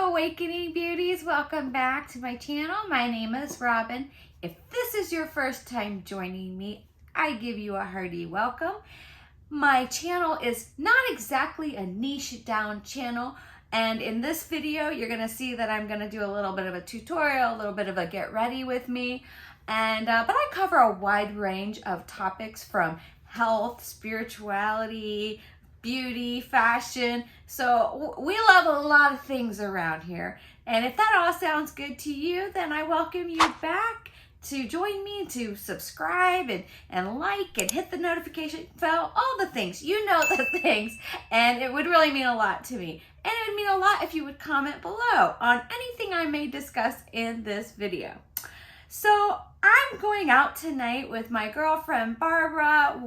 Awakening Beauties, welcome back to my channel. My name is Robin. If this is your first time joining me, I give you a hearty welcome. My channel is not exactly a niche down channel, and in this video you're going to see that I'm going to do a little bit of a tutorial, a little bit of a get ready with me, and but I cover a wide range of topics from health, spirituality, beauty, fashion. So we love a lot of things around here. And if that all sounds good to you, then I welcome you back to join me, to subscribe and like and hit the notification bell, all the things. You know the things. And it would really mean a lot to me. And it would mean a lot if you would comment below on anything I may discuss in this video. So I'm going out tonight with my girlfriend Barbara.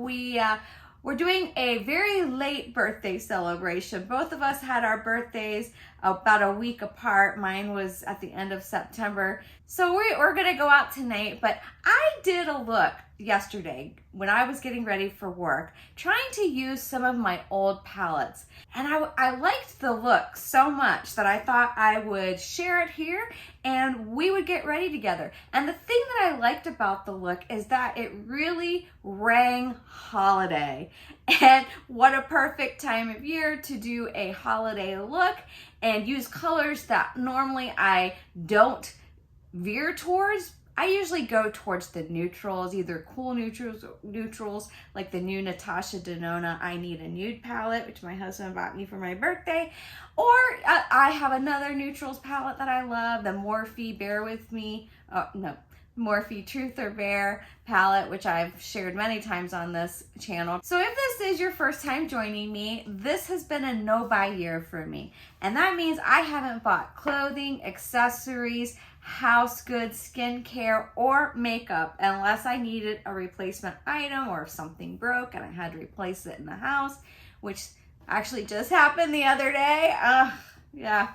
We're doing a very late birthday celebration. Both of us had our birthdays about a week apart. Mine was at the end of September. So we're gonna go out tonight, but I did a look yesterday when I was getting ready for work, trying to use some of my old palettes. And I liked the look so much that I thought I would share it here and we would get ready together. And the thing that I liked about the look is that it really rang holiday. And what a perfect time of year to do a holiday look and use colors that normally I don't veer towards. I usually go towards the neutrals, either cool neutrals like the new Natasha Denona I Need a Nude palette, which my husband bought me for my birthday, or I have another neutrals palette that I love, the Morphe Morphe Truth or Bear palette, which I've shared many times on this channel. So if this is your first time joining me, this has been a no-buy year for me. And that means I haven't bought clothing, accessories, house goods, skincare, or makeup unless I needed a replacement item or if something broke and I had to replace it in the house, which actually just happened the other day. Yeah.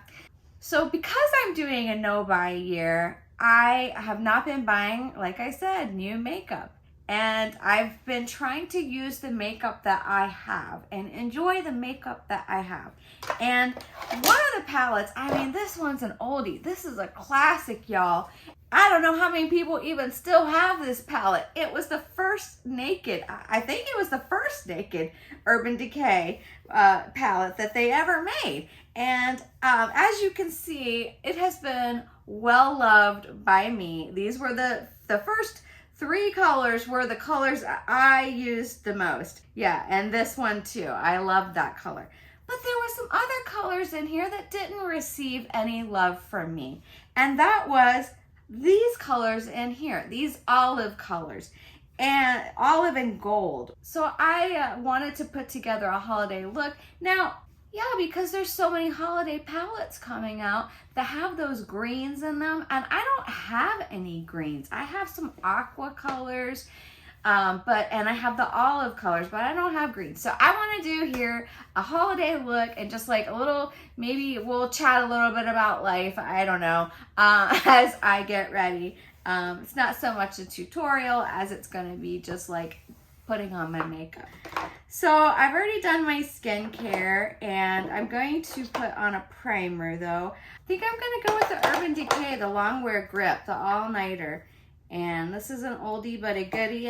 So because I'm doing a no-buy year, I have not been buying, like I said, new makeup. And I've been trying to use the makeup that I have and enjoy the makeup that I have. And one of the palettes, I mean, this one's an oldie. This is a classic, y'all. I don't know how many people even still have this palette. It was the first Naked, I think it was the first Naked Urban Decay palette that they ever made. And as you can see, it has been well loved by me. These were the first three colors were the colors I used the most. Yeah, and this one too. I love that color. But there were some other colors in here that didn't receive any love from me. And that was these colors in here, these olive colors, and olive and gold. So I wanted to put together a holiday look. Now, yeah, because there's so many holiday palettes coming out that have those greens in them, and I don't have any greens. I have some aqua colors, and I have the olive colors, but I don't have greens. So I want to do here a holiday look and just like a little, maybe we'll chat a little bit about life, I don't know, as I get ready. It's not so much a tutorial as it's going to be just like putting on my makeup. So I've already done my skincare and I'm going to put on a primer though. I think I'm going to go with the Urban Decay, the Long Wear Grip, the all-nighter. And this is an oldie but a goodie.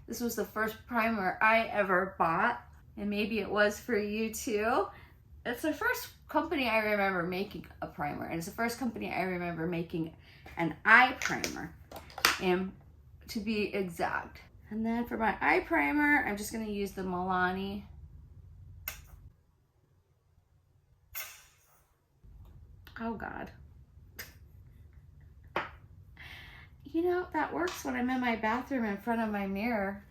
This was the first primer I ever bought, and maybe it was for you too. It's the first company I remember making a primer, and it's the first company I remember making an eye primer, and to be exact. And then for my eye primer, I'm just going to use the Milani. Oh God. You know, that works when I'm in my bathroom in front of my mirror.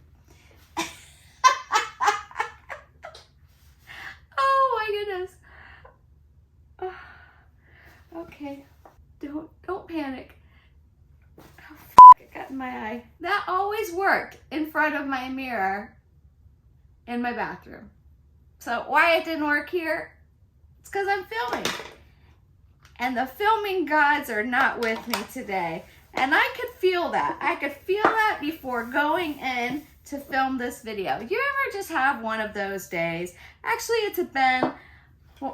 Oh my goodness. Oh, okay. Don't panic. Got in my eye. That always worked in front of my mirror in my bathroom. So why it didn't work here? It's because I'm filming. And the filming gods are not with me today. And I could feel that. I could feel that before going in to film this video. You ever just have one of those days? Actually, it's been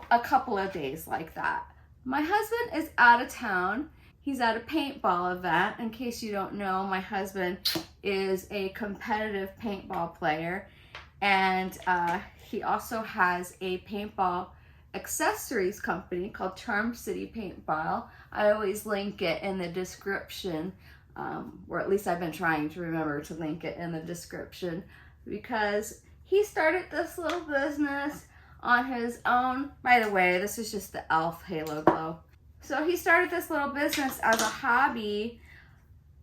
a couple of days like that. My husband is out of town. He's at a paintball event. In case you don't know, my husband is a competitive paintball player, and he also has a paintball accessories company called Charm City Paintball. I always link it in the description, or at least I've been trying to remember to link it in the description, because he started this little business on his own. By the way, this is just the e.l.f. Halo Glow. So he started this little business as a hobby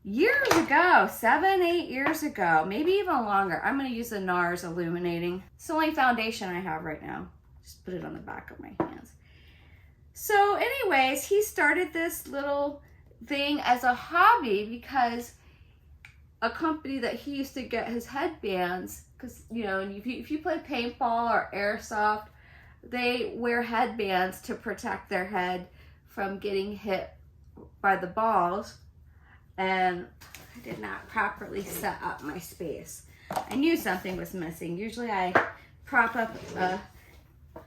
years ago, 7, 8 years ago, maybe even longer. I'm going to use the NARS Illuminating. It's the only foundation I have right now. Just put it on the back of my hands. So anyways, he started this little thing as a hobby because a company that he used to get his headbands, because you know, if you play paintball or airsoft, they wear headbands to protect their head from getting hit by the balls. And I did not properly set up my space. I knew something was missing. Usually I prop up a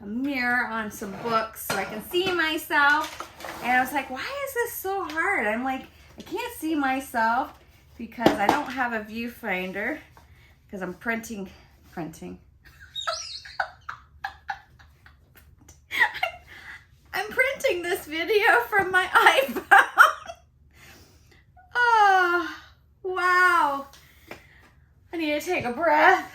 mirror on some books so I can see myself. And I was like, why is this so hard? I'm like, I can't see myself because I don't have a viewfinder because I'm printing. I'm printing this video from my iPhone. Oh, wow. I need to take a breath.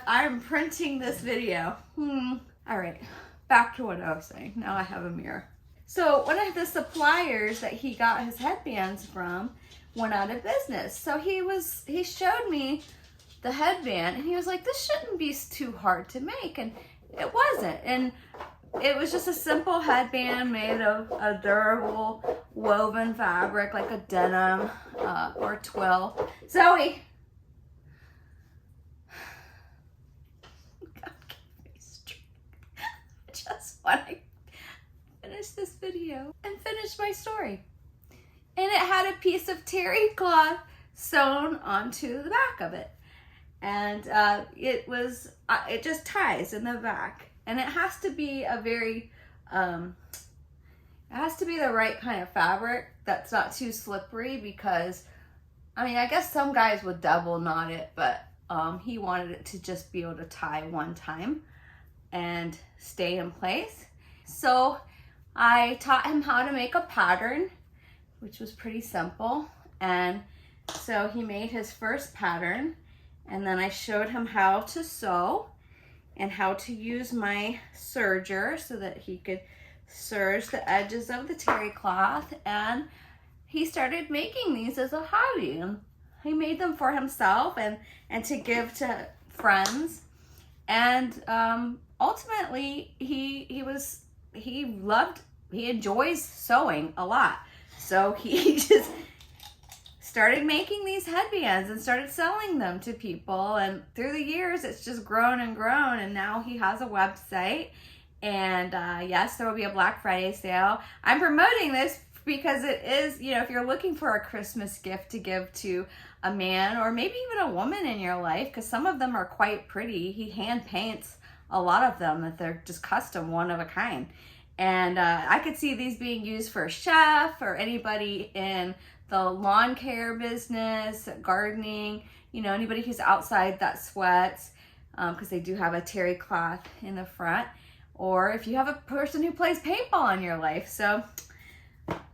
I'm printing this video. All right, back to what I was saying. Now I have a mirror. So one of the suppliers that he got his headbands from went out of business. So he showed me the headband and he was like, this shouldn't be too hard to make. And it wasn't. And it was just a simple headband made of a durable woven fabric like a denim or twill. Zoe! I just want to finish this video and finish my story. And it had a piece of terry cloth sewn onto the back of it. And it just ties in the back. And it has to be a very, it has to be the right kind of fabric that's not too slippery because, I mean, I guess some guys would double knot it, but he wanted it to just be able to tie one time and stay in place. So I taught him how to make a pattern, which was pretty simple. And so he made his first pattern, and then I showed him how to sew and how to use my serger so that he could serge the edges of the terry cloth. And he started making these as a hobby. And he made them for himself and to give to friends. And ultimately, he enjoys sewing a lot. So he just started making these headbands and started selling them to people, and through the years it's just grown and grown, and now he has a website. And yes, there will be a Black Friday sale. I'm promoting this because it is, you know, if you're looking for a Christmas gift to give to a man or maybe even a woman in your life, because some of them are quite pretty. He hand paints a lot of them that they're just custom, one of a kind. And I could see these being used for a chef or anybody in the lawn care business, gardening, you know, anybody who's outside that sweats, because they do have a terry cloth in the front, or if you have a person who plays paintball in your life. So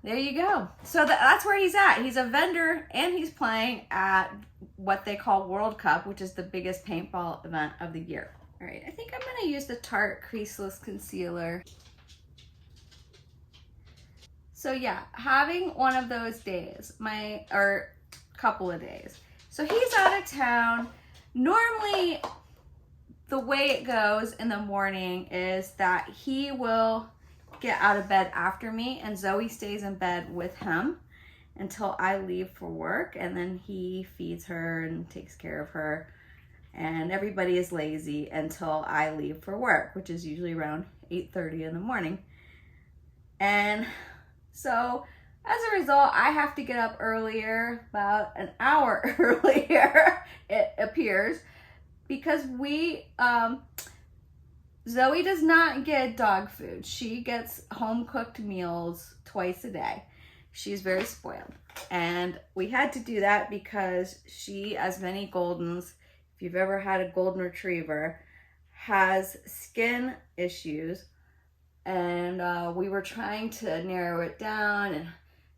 there you go. So that's where he's at. He's a vendor and he's playing at what they call World Cup, which is the biggest paintball event of the year. All right, I think I'm gonna use the Tarte Creaseless Concealer. So yeah, having one of those days, or couple of days. So he's out of town. Normally, the way it goes in the morning is that he will get out of bed after me, and Zoe stays in bed with him until I leave for work, and then he feeds her and takes care of her. And everybody is lazy until I leave for work, which is usually around 8:30 in the morning. And so as a result, I have to get up earlier, about an hour earlier, it appears, because we Zoe does not get dog food. She gets home cooked meals twice a day. She's very spoiled. And we had to do that because she, as many Goldens, if you've ever had a Golden Retriever, has skin issues. And we were trying to narrow it down. And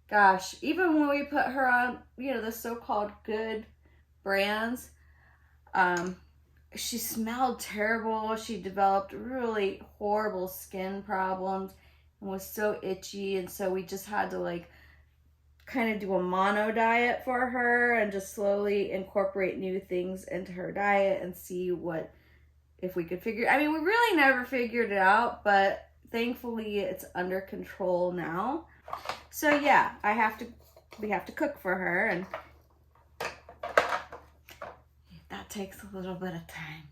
gosh, even when we put her on, the so-called good brands, she smelled terrible. She developed really horrible skin problems and was so itchy. And so we just had to kind of do a mono diet for her and just slowly incorporate new things into her diet and see if we could figure. I mean, we really never figured it out, but thankfully it's under control now. So yeah, we have to cook for her, and that takes a little bit of time.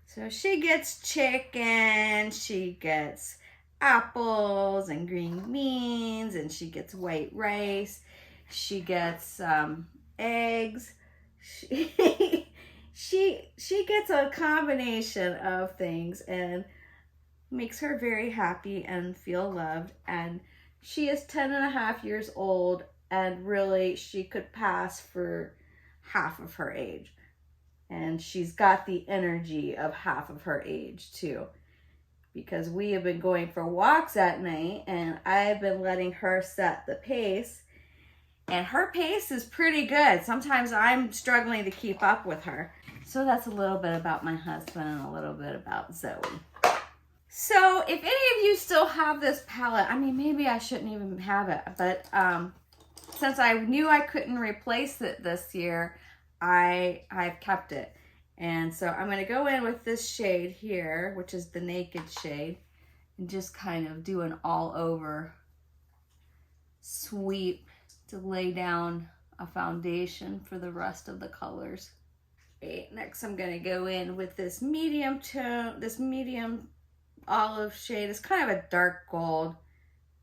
So she gets chicken, she gets apples and green beans, and she gets white rice, she gets eggs. She gets a combination of things and makes her very happy and feel loved. And she is 10.5 years old, and really she could pass for half of her age. And she's got the energy of half of her age too, because we have been going for walks at night and I've been letting her set the pace, and her pace is pretty good. Sometimes I'm struggling to keep up with her. So that's a little bit about my husband and a little bit about Zoe. So if any of you still have this palette, I mean, maybe I shouldn't even have it, but since I knew I couldn't replace it this year, I've kept it. And so I'm going to go in with this shade here, which is the Naked shade, and just kind of do an all over sweep to lay down a foundation for the rest of the colors. Okay, next I'm going to go in with this medium tone, this medium olive shade. It's kind of a dark gold.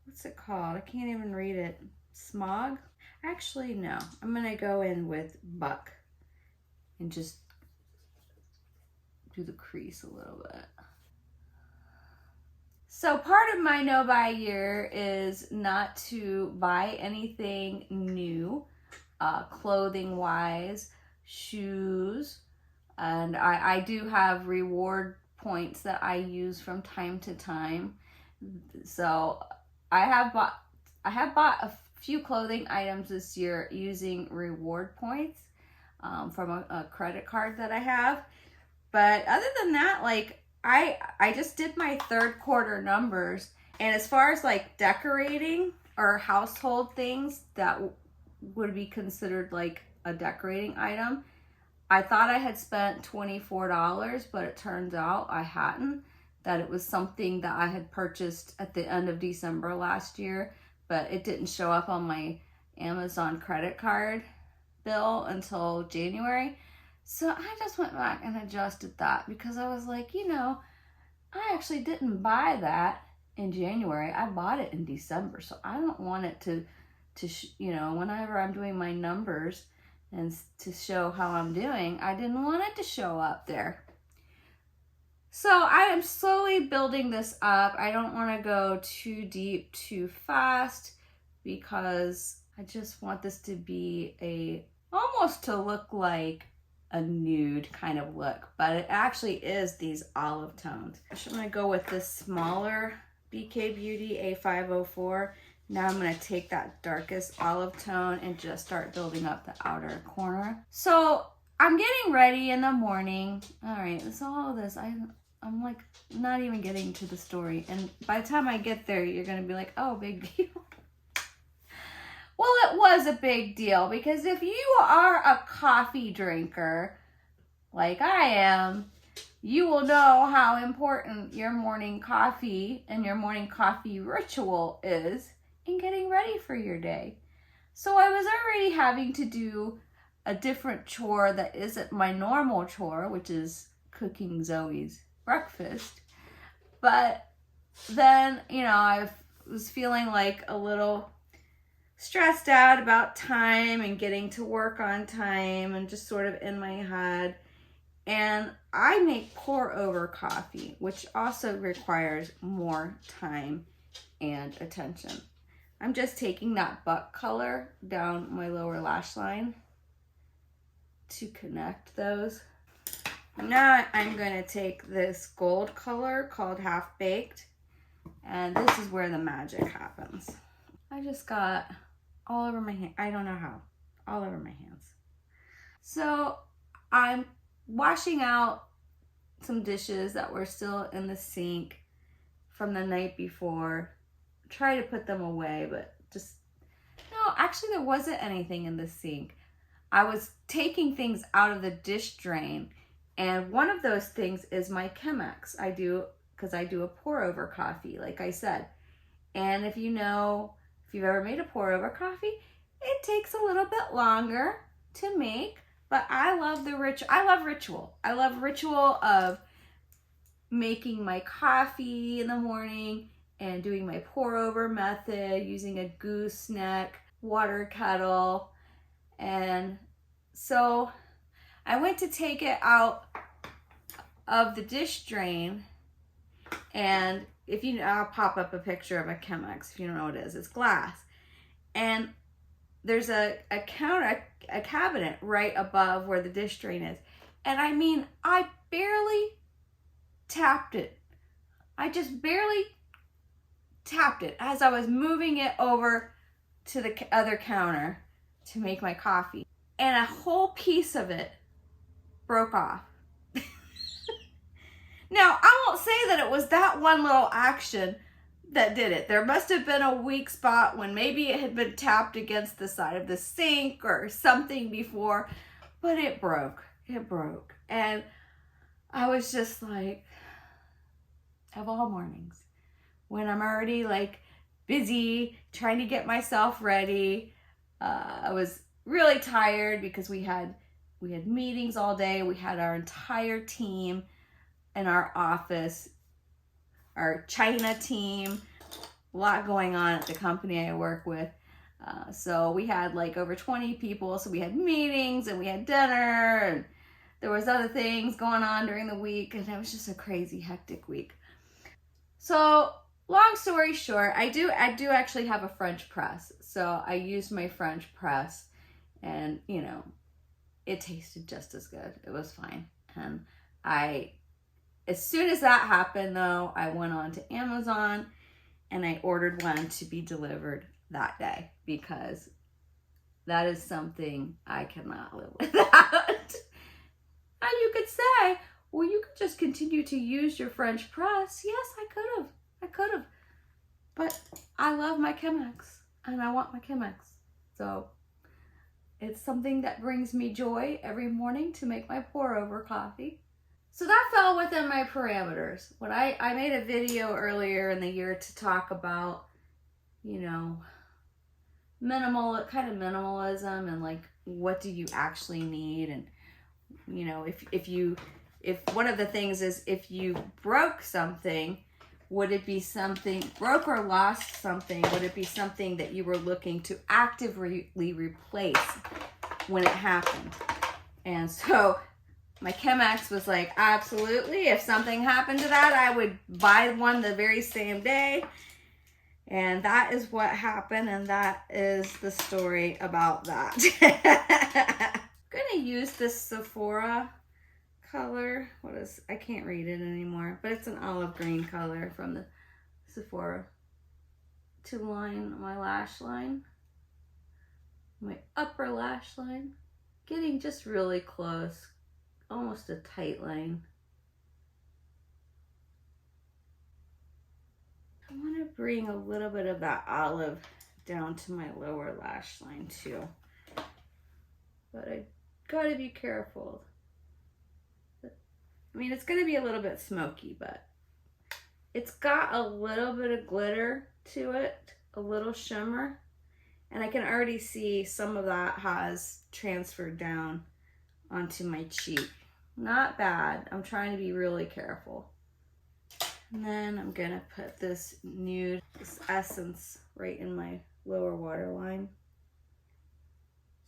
What's it called? I can't even read it. Smog? Actually, no. I'm going to go in with Buck and just do the crease a little bit. So part of my no buy year is not to buy anything new, clothing wise, shoes, and I do have reward points that I use from time to time. So I have bought a few clothing items this year using reward points from a credit card that I have. But other than that, I just did my third quarter numbers, and as far as decorating or household things that would be considered like a decorating item, I thought I had spent $24, but it turns out I hadn't. That it was something that I had purchased at the end of December last year, but it didn't show up on my Amazon credit card bill until January. So I just went back and adjusted that, because I was like, I actually didn't buy that in January. I bought it in December. So I don't want it to whenever I'm doing my numbers and to show how I'm doing, I didn't want it to show up there. So I am slowly building this up. I don't want to go too deep too fast, because I just want this to be almost to look like a nude kind of look, but it actually is these olive tones. I'm going to go with this smaller BK Beauty A504. Now I'm going to take that darkest olive tone and just start building up the outer corner. So I'm getting ready in the morning. All right, that's all this. I'm not even getting to the story. And by the time I get there, you're going to be like, oh, big deal. Well, it was a big deal, because if you are a coffee drinker like I am, you will know how important your morning coffee and your morning coffee ritual is in getting ready for your day. So I was already having to do a different chore that isn't my normal chore, which is cooking Zoe's breakfast. But then, I was feeling like a little stressed out about time and getting to work on time, and just sort of in my head. And I make pour over coffee, which also requires more time and attention. I'm just taking that buck color down my lower lash line to connect those. Now I'm going to take this gold color called Half Baked, and this is where the magic happens. I just got all over my hand. I don't know how. All over my hands. So I'm washing out some dishes that were still in the sink from the night before. Try to put them away, but just, no, actually there wasn't anything in the sink. I was taking things out of the dish drain, and one of those things is my Chemex. I do, because I do a pour over coffee, like I said. And if you know, if you've ever made a pour over coffee, it takes a little bit longer to make, but I love the ritual. I love ritual of making my coffee in the morning and doing my pour over method using a gooseneck water kettle. And so I went to take it out of the dish drain, and if you know, I'll pop up a picture of a Chemex if you don't know what it is. It's glass. And there's a cabinet right above where the dish drain is. And I mean, I barely tapped it. I just barely tapped it as I was moving it over to the other counter to make my coffee. And a whole piece of it broke off. Now, I won't say that it was that one little action that did it. There must have been a weak spot when maybe it had been tapped against the side of the sink or something before, but it broke. It broke. And I was just like, of all mornings, when I'm already like busy trying to get myself ready, I was really tired because we had meetings all day. We had our entire team in our office, our China team, a lot going on at the company I work with. So we had like over 20 people. So we had meetings and we had dinner, and there was other things going on during the week, and it was just a crazy, hectic week. So long story short, I do actually have a French press. So I used my French press, and you know, it tasted just as good. It was fine. And as soon as that happened though, I went on to Amazon and I ordered one to be delivered that day, because that is something I cannot live without. And you could say, well, you could just continue to use your French press. Yes, I could have. But I love my Chemex and I want my Chemex. So it's something that brings me joy every morning to make my pour over coffee. So that fell within my parameters. When I made a video earlier in the year to talk about, you know, minimalism and like, what do you actually need? And, you know, if one of the things is, if you broke something, would it be something, broke or lost something, would it be something that you were looking to actively replace when it happened? And so my Chemex was like, absolutely. If something happened to that, I would buy one the very same day. And that is what happened. And that is the story about that. I'm going to use this Sephora color. I can't read it anymore, but it's an olive green color from the Sephora to line my lash line, my upper lash line, getting just really close. Almost a tight line. I want to bring a little bit of that olive down to my lower lash line too. But I gotta be careful. I mean, it's gonna be a little bit smoky, but it's got a little bit of glitter to it, a little shimmer. And I can already see some of that has transferred down onto my cheek. Not bad. I'm trying to be really careful. And then I'm gonna put this essence right in my lower waterline.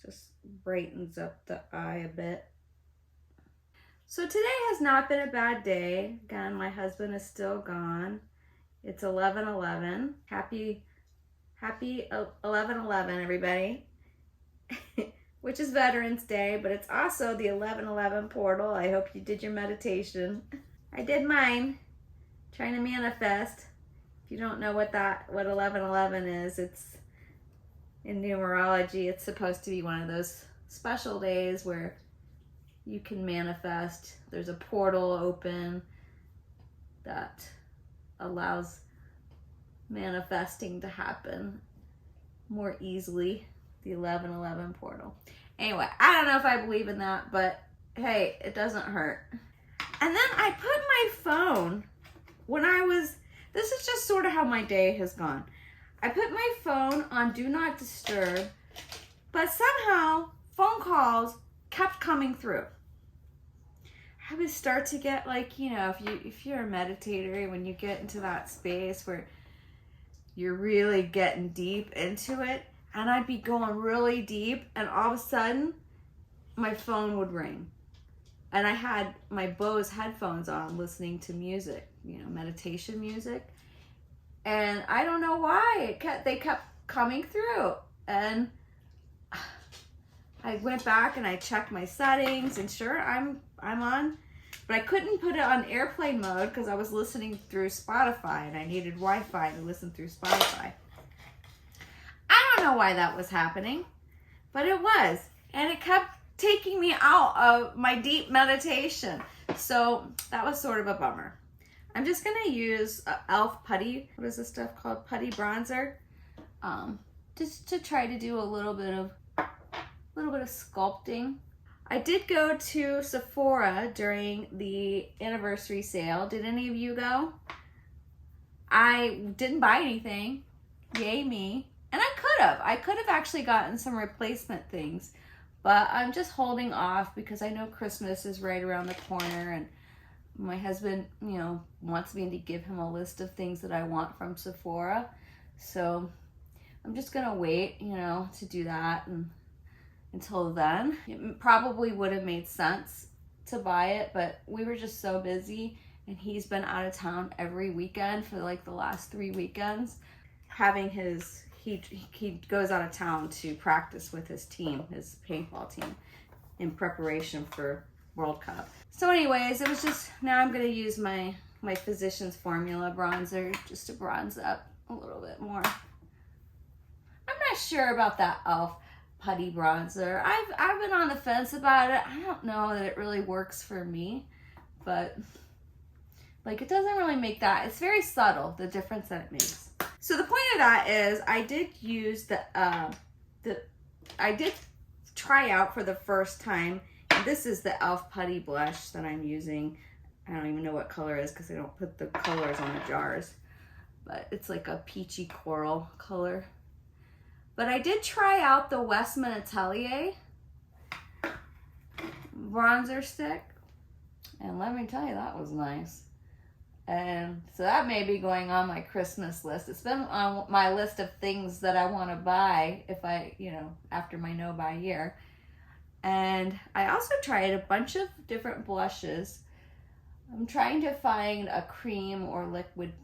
Just brightens up the eye a bit. So today has not been a bad day. Again, my husband is still gone. It's 11/11. Happy 11/11, everybody. Which is Veterans Day, but it's also the 11/11 portal. I hope you did your meditation. I did mine, trying to manifest. If you don't know what 11/11 is, it's in numerology, it's supposed to be one of those special days where you can manifest. There's a portal open that allows manifesting to happen more easily. The 11/11 portal. Anyway, I don't know if I believe in that, but hey, it doesn't hurt. And then I put my phone this is just sort of how my day has gone. I put my phone on Do Not Disturb, but somehow phone calls kept coming through. I would start to get like, if you're a meditator, when you get into that space where you're really getting deep into it, and I'd be going really deep, and all of a sudden my phone would ring. And I had my Bose headphones on listening to music, meditation music. And I don't know why they kept coming through. And I went back and I checked my settings, and sure, I'm on, but I couldn't put it on airplane mode because I was listening through Spotify and I needed Wi-Fi to listen through Spotify. I don't know why that was happening, but it was, and it kept taking me out of my deep meditation. So that was sort of a bummer. I'm just gonna use e.l.f. putty. What is this stuff called? Putty bronzer. Just to try to do a little bit of sculpting. I did go to Sephora during the anniversary sale. Did any of you go? I didn't buy anything. Yay me. And I could have actually gotten some replacement things, but I'm just holding off because I know Christmas is right around the corner, and my husband, wants me to give him a list of things that I want from Sephora. So I'm just gonna wait, to do that, and until then. It probably would have made sense to buy it, but we were just so busy, and he's been out of town every weekend for like the last 3 weekends. He goes out of town to practice with his team, his paintball team, in preparation for World Cup. So anyways, it was just, now I'm gonna use my Physicians Formula bronzer just to bronze up a little bit more. I'm not sure about that e.l.f. putty bronzer. I've been on the fence about it. I don't know that it really works for me, but like, it doesn't really make that, it's very subtle, the difference that it makes. So the point of that is I did use I did try out for the first time. This is the e.l.f. putty blush that I'm using. I don't even know what color it is because I don't put the colors on the jars, but it's like a peachy coral color. But I did try out the Westman Atelier bronzer stick, and let me tell you, that was nice. And so that may be going on my Christmas list. It's been on my list of things that I want to buy if I, after my no buy year. And I also tried a bunch of different blushes. I'm trying to find a cream or liquid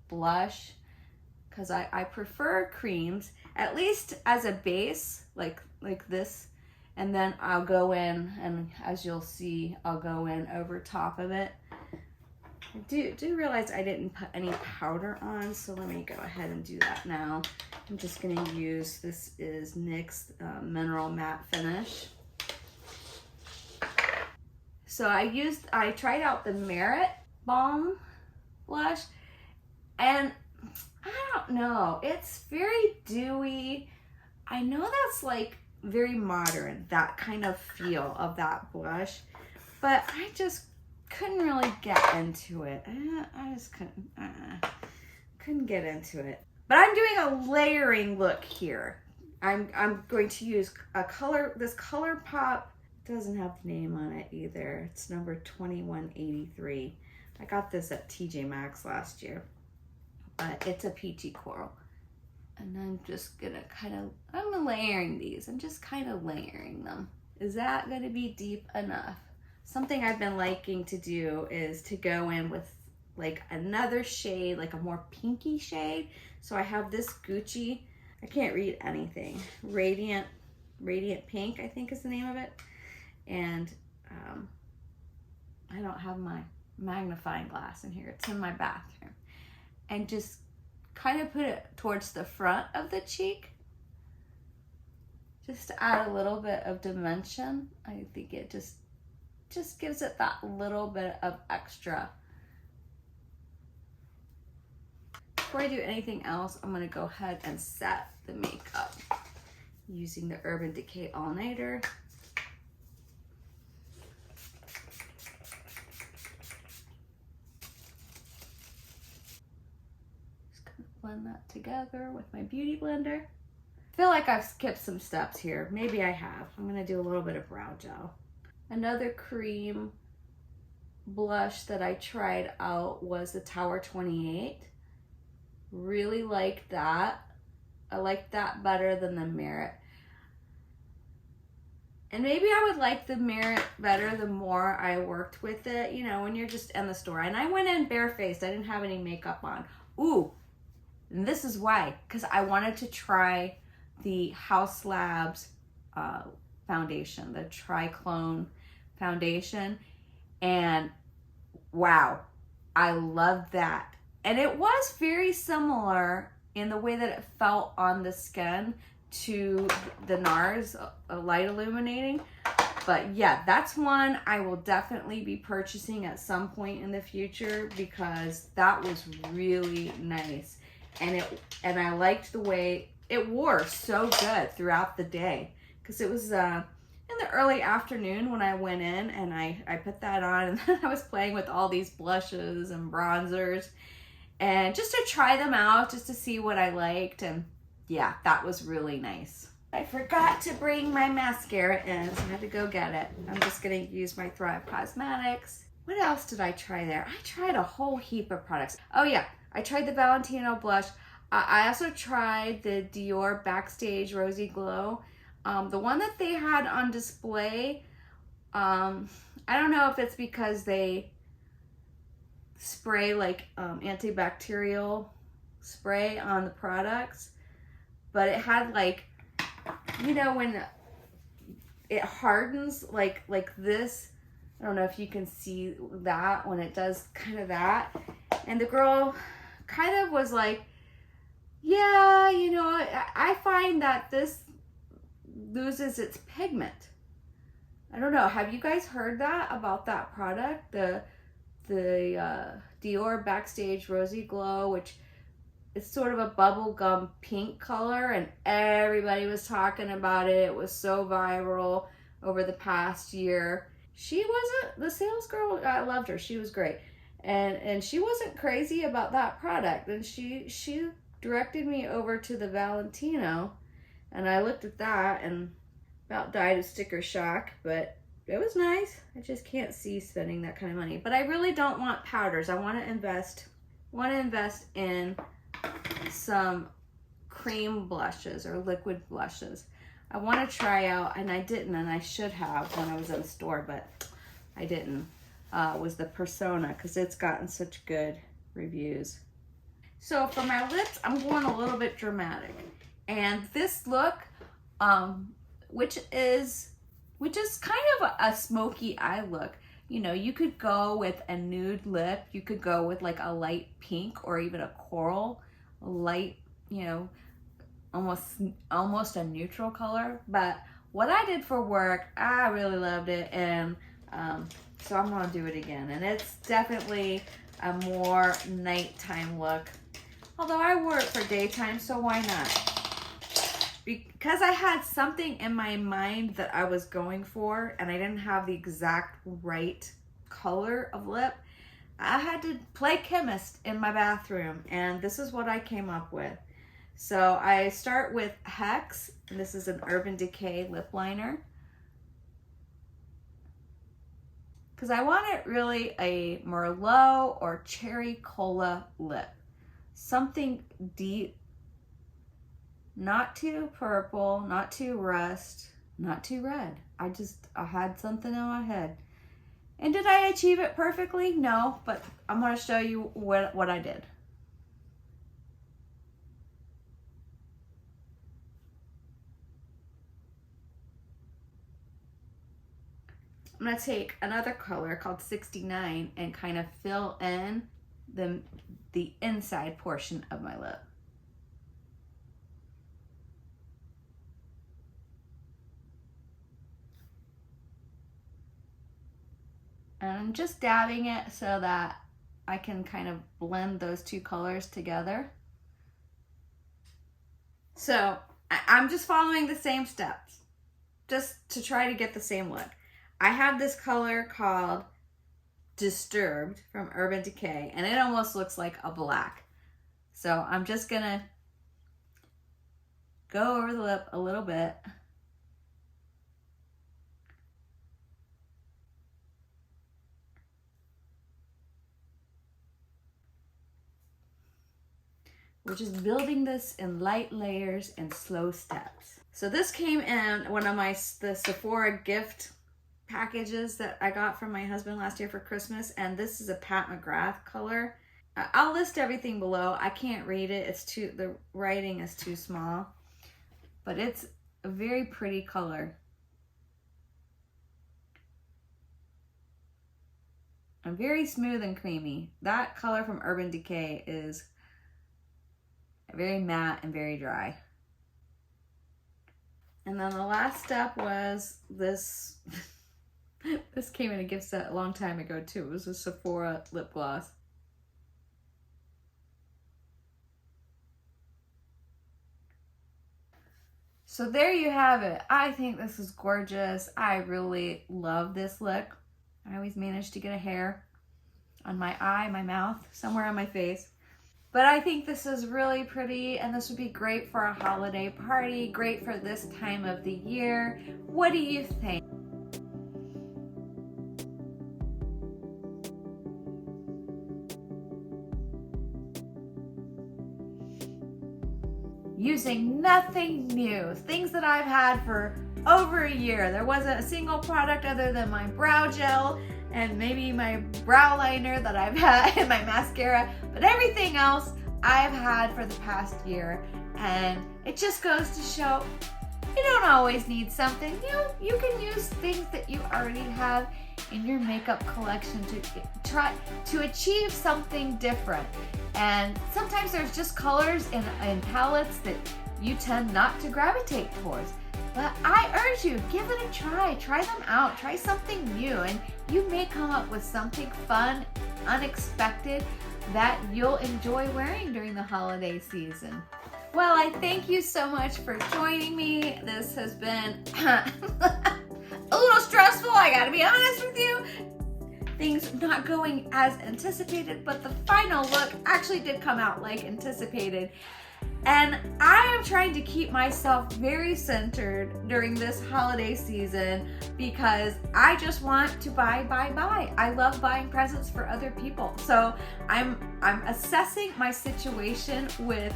blush because I prefer creams, at least as a base, like this. And then I'll go in, and as you'll see, I'll go in over top of it. I do realize I didn't put any powder on, so let me go ahead and do that now. I'm just going to use, this is NYX Mineral Matte Finish. So I tried out the Merit Balm blush, and I don't know, it's very dewy. I know that's like very modern, that kind of feel of that blush, but I just couldn't really get into it. I just couldn't get into it. But I'm doing a layering look here. I'm going to use a color, this ColourPop doesn't have the name on it either. It's number 2183. I got this at TJ Maxx last year, but it's a peachy coral. And I'm just gonna I'm layering these. I'm just kind of layering them. Is that gonna be deep enough? something I've been liking to do is to go in with like another shade, like a more pinky shade. So I have this Gucci, I can't read anything, Radiant Pink, I think is the name of it. And I don't have my magnifying glass in here, it's in my bathroom. And just kind of put it towards the front of the cheek, just to add a little bit of dimension. I think it just gives it that little bit of extra. Before I do anything else, I'm gonna go ahead and set the makeup using the Urban Decay All Nighter. Just gonna blend that together with my Beauty Blender. I feel like I've skipped some steps here. Maybe I have. I'm gonna do a little bit of brow gel. Another cream blush that I tried out was the Tower 28. Really liked that. I liked that better than the Merit. And maybe I would like the Merit better the more I worked with it, you know, when you're just in the store. And I went in barefaced. I didn't have any makeup on. Ooh, and this is why. Because I wanted to try the House Labs foundation, the Triclone foundation, and wow, I love that. And it was very similar in the way that it felt on the skin to the NARS Light Illuminating. But yeah, that's one I will definitely be purchasing at some point in the future because that was really nice. And I liked the way it wore so good throughout the day, because it was in the early afternoon when I went in and I put that on, and then I was playing with all these blushes and bronzers and just to try them out, just to see what I liked. And yeah, that was really nice. I forgot to bring my mascara in, so I had to go get it. I'm just gonna use my Thrive Cosmetics. What else did I try there? I tried a whole heap of products. Oh yeah, I tried the Valentino blush. I also tried the Dior Backstage Rosy Glow. The one that they had on display, I don't know if it's because they spray like antibacterial spray on the products, but it had like, you know, when it hardens like this, I don't know if you can see that when it does kind of that. And the girl kind of was like, yeah, you know, I find that this loses its pigment. I don't know. Have you guys heard that about that product? The Dior Backstage Rosy Glow, which is sort of a bubblegum pink color, and everybody was talking about it. It was so viral over the past year. She wasn't, the sales girl, I loved her. She was great. And she wasn't crazy about that product. And she directed me over to the Valentino, and I looked at that and about died of sticker shock, but it was nice. I just can't see spending that kind of money. But I really don't want powders. I want to invest in some cream blushes or liquid blushes. I want to try out, and I didn't, and I should have when I was in the store, but I didn't, was the Persona, because it's gotten such good reviews. So for my lips, I'm going a little bit dramatic. And this look, which is kind of a smoky eye look. You know, you could go with a nude lip, you could go with like a light pink or even a coral, light, you know, almost a neutral color. But what I did for work, I really loved it, and so I'm gonna do it again. And it's definitely a more nighttime look. Although I wore it for daytime, so why not? Because I had something in my mind that I was going for, and I didn't have the exact right color of lip, I had to play chemist in my bathroom, and this is what I came up with. So I start with Hex, and this is an Urban Decay lip liner. Because I want it really a Merlot or Cherry Cola lip. Something deep, not too purple, not too rust, not too red. I had something in my head. And did I achieve it perfectly? No, but I'm going to show you what I did. I'm going to take another color called 69 and kind of fill in the inside portion of my lip. And I'm just dabbing it so that I can kind of blend those two colors together. So I'm just following the same steps just to try to get the same look. I have this color called Disturbed from Urban Decay, and it almost looks like a black. So I'm just gonna go over the lip a little bit. We're just building this in light layers and slow steps. So this came in one of the Sephora gift packages that I got from my husband last year for Christmas, and this is a Pat McGrath color. I'll list everything below. I can't read it. The writing is too small, but it's a very pretty color. And very smooth and creamy. That color from Urban Decay is very matte and very dry. And then the last step was this. This came in a gift set a long time ago too. It was a Sephora lip gloss. So there you have it. I think this is gorgeous. I really love this look. I always manage to get a hair on my eye, my mouth, somewhere on my face. But I think this is really pretty, and this would be great for a holiday party, great for this time of the year. What do you think? Using nothing new, things that I've had for over a year. There wasn't a single product other than my brow gel and maybe my brow liner that I've had and my mascara, but everything else I've had for the past year. And it just goes to show you don't always need something new. You can use things that you already have in your makeup collection to try to achieve something different. And sometimes there's just colors in palettes that you tend not to gravitate towards. But I urge you, give it a try. Try them out. Try something new, and you may come up with something fun, unexpected, that you'll enjoy wearing during the holiday season. Well, I thank you so much for joining me. This has been a little stressful, I gotta be honest with you. Things not going as anticipated, but the final look actually did come out like anticipated. And I am trying to keep myself very centered during this holiday season because I just want to buy. I love buying presents for other people. So I'm assessing my situation with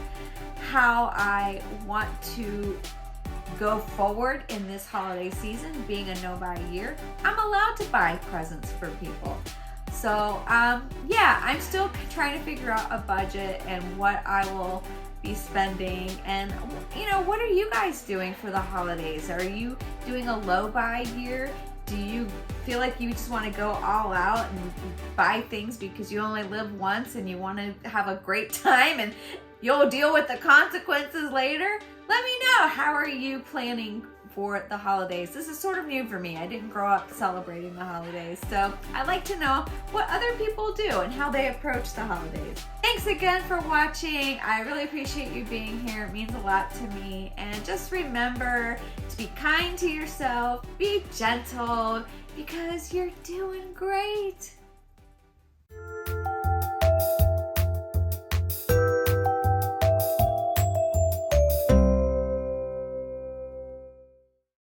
how I want to go forward in this holiday season. Being a no-buy year, I'm allowed to buy presents for people. So yeah, I'm still trying to figure out a budget and what I will be spending. And you know, what are you guys doing for the holidays? Are you doing a low buy year? Do you feel like you just want to go all out and buy things because you only live once and you want to have a great time and you'll deal with the consequences later? Let me know. How are you planning for the holidays? This is sort of new for me. I didn't grow up celebrating the holidays, so I'd like to know what other people do and how they approach the holidays. Thanks again for watching. I really appreciate you being here. It means a lot to me. And just remember to be kind to yourself, be gentle, because you're doing great.